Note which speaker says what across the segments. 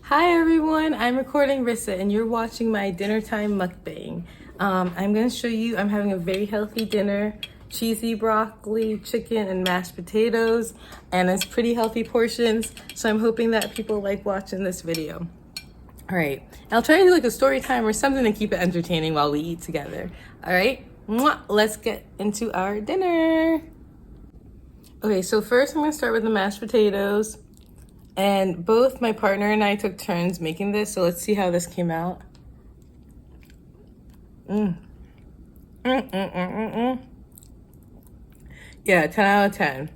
Speaker 1: Hi everyone, I'm recording Rissa and you're watching my dinner time mukbang. I'm going to show you, I'm having a very healthy dinner. Cheesy broccoli, chicken, and mashed potatoes. And it's pretty healthy portions. So I'm hoping that people like watching this video. All right, I'll try to do like a story time or something to keep it entertaining while we eat together. All right, let's get into our dinner. Okay, so first I'm going to start with the mashed potatoes. And both my partner and I took turns making this, so let's see how this came out. Yeah, 10 out of 10.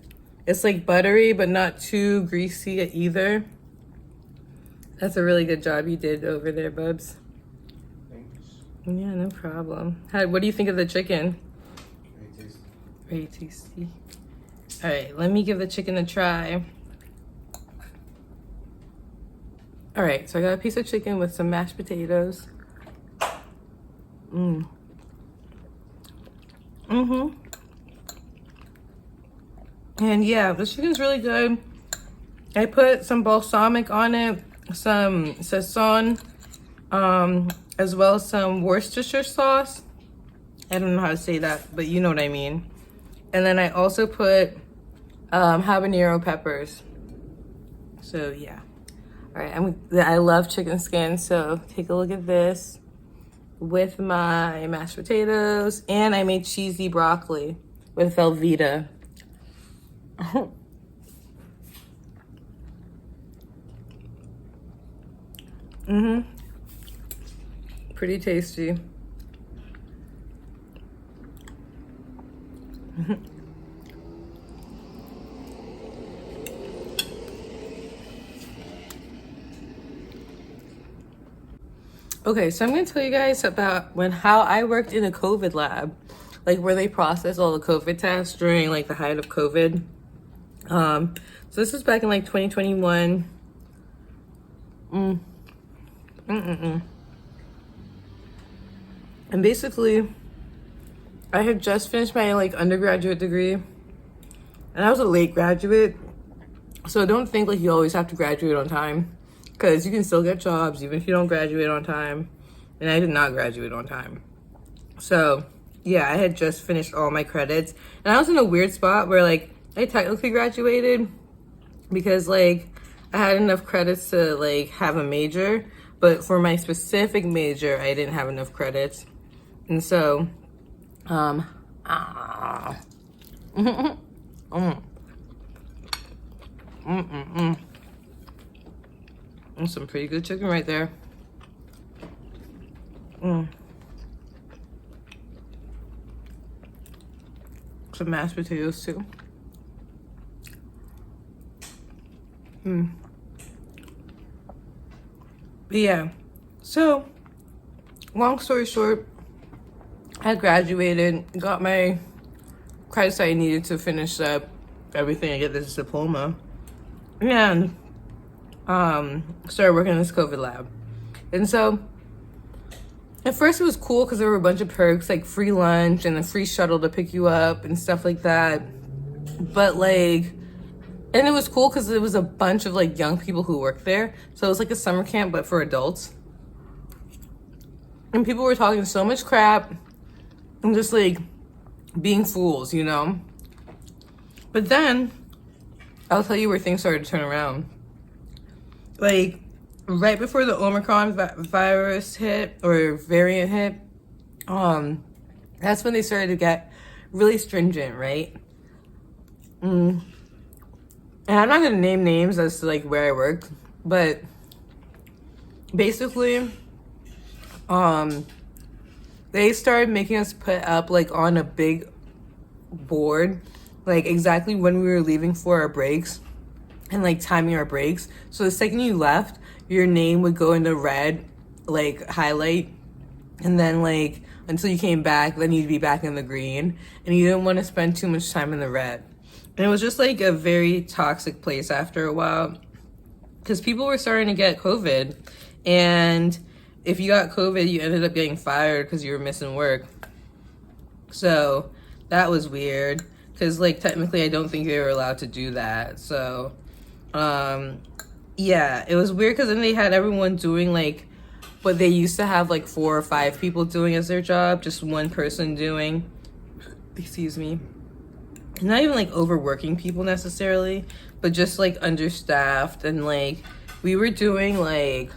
Speaker 1: It's like buttery, but not too greasy either. That's a really good job you did over there, Bubs.
Speaker 2: Thanks.
Speaker 1: Yeah, no problem. What do you think of the chicken?
Speaker 2: Very tasty.
Speaker 1: Very tasty. All right, let me give the chicken a try. All right, so I got a piece of chicken with some mashed potatoes. And yeah, the chicken's really good. I put some balsamic on it, some sazon, as well as some Worcestershire sauce. I don't know how to say that, but you know what I mean. And then I also put habanero peppers. So yeah. All right, I love chicken skin, so take a look at this with my mashed potatoes, and I made cheesy broccoli with Velveeta. Pretty tasty. Okay, so I'm going to tell you guys about how I worked in a COVID lab, like where they process all the COVID tests during like the height of COVID. So this was back in like 2021. And basically, I had just finished my like undergraduate degree, and I was a late graduate. So don't think like you always have to graduate on time, because you can still get jobs even if you don't graduate on time. And I did not graduate on time. So yeah, I had just finished all my credits. And I was in a weird spot where like I technically graduated because like I had enough credits to like have a major. But for my specific major, I didn't have enough credits. And so, That's some pretty good chicken right there. Some mashed potatoes too. But yeah, so long story short, I graduated, got my credits I needed to finish up everything and get this diploma, and started working in this COVID lab. And so at first it was cool because there were a bunch of perks like free lunch and a free shuttle to pick you up and stuff like that. But like, and it was cool because there was a bunch of like young people who worked there. So it was like a summer camp, but for adults. And people were talking so much crap and just like being fools, you know? But then I'll tell you where things started to turn around. Like right before the Omicron virus hit, or variant hit, that's when they started to get really stringent, right? And I'm not gonna name names as to like where I worked, but basically, they started making us put up like on a big board, like exactly when we were leaving for our breaks and like timing our breaks. So the second you left, your name would go into red, like highlight, and then like until you came back, then you'd be back in the green, and you didn't want to spend too much time in the red. And it was just like a very toxic place after a while, because people were starting to get COVID, and if you got COVID, you ended up getting fired because you were missing work. So that was weird because like technically I don't think they were allowed to do that. So yeah, it was weird because then they had everyone doing like what they used to have like 4 or 5 people doing as their job, just one person doing, excuse me, not even like overworking people necessarily, but just like understaffed. And like we were doing like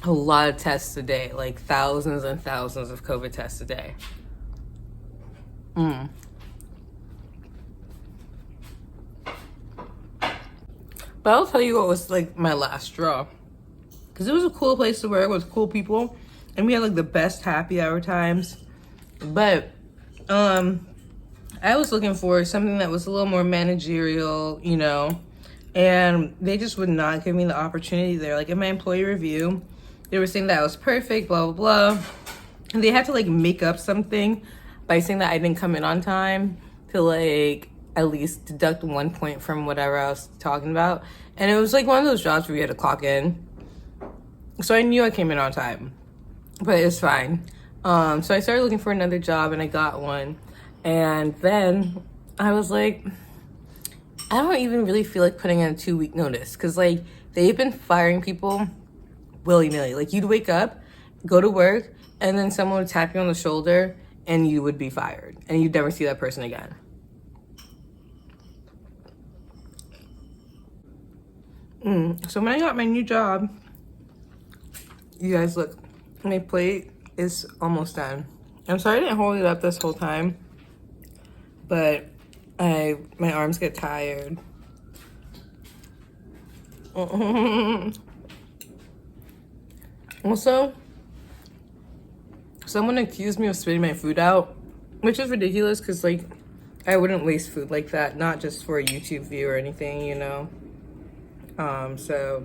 Speaker 1: a lot of tests a day, like thousands and thousands of COVID tests a day. But I'll tell you what was like my last straw, because it was a cool place to work with cool people, and we had like the best happy hour times. But I was looking for something that was a little more managerial, you know, and they just would not give me the opportunity there. Like in my employee review, they were saying that I was perfect, blah, blah, blah. And they had to like make up something by saying that I didn't come in on time to like at least deduct 1 point from whatever I was talking about. And it was like one of those jobs where you had to clock in. So I knew I came in on time, but it's fine. So I started looking for another job and I got one. And then I was like, I don't even really feel like putting in a 2-week notice, because like they've been firing people willy-nilly. Like you'd wake up, go to work, and then someone would tap you on the shoulder and you would be fired and you'd never see that person again. So when I got my new job, you guys look, my plate is almost done. I'm sorry I didn't hold it up this whole time, but my arms get tired. Also, someone accused me of spitting my food out, which is ridiculous because like I wouldn't waste food like that, not just for a YouTube view or anything, you know. So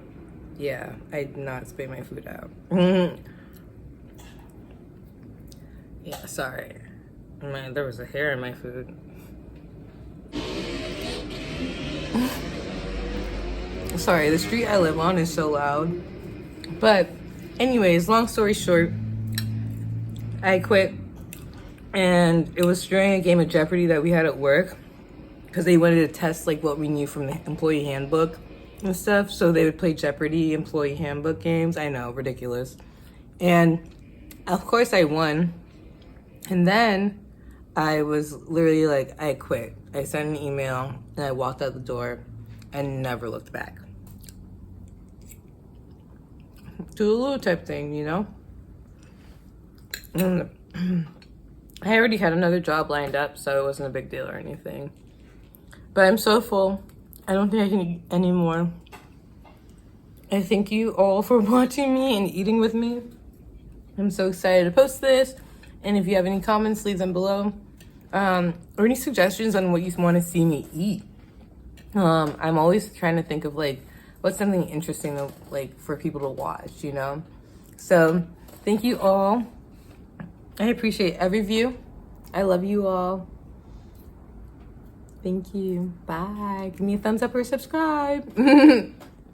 Speaker 1: yeah, I did not spit my food out. Yeah, sorry. Man, there was a hair in my food. Sorry, the street I live on is so loud. But anyways, long story short, I quit, and it was during a game of Jeopardy that we had at work, because they wanted to test like what we knew from the employee handbook and stuff. So they would play Jeopardy employee handbook games. I know, ridiculous. And of course I won. And then I was literally like, I quit. I sent an email and I walked out the door and never looked back. Toodaloo type thing, you know? And I already had another job lined up, so it wasn't a big deal or anything. But I'm so full. I don't think I can eat anymore. I thank you all for watching me and eating with me. I'm so excited to post this. And if you have any comments, leave them below. Or any suggestions on what you want to see me eat. I'm always trying to think of like, what's something interesting to, like for people to watch, you know? So thank you all. I appreciate every view. I love you all. Thank you. Bye. Give me a thumbs up or subscribe.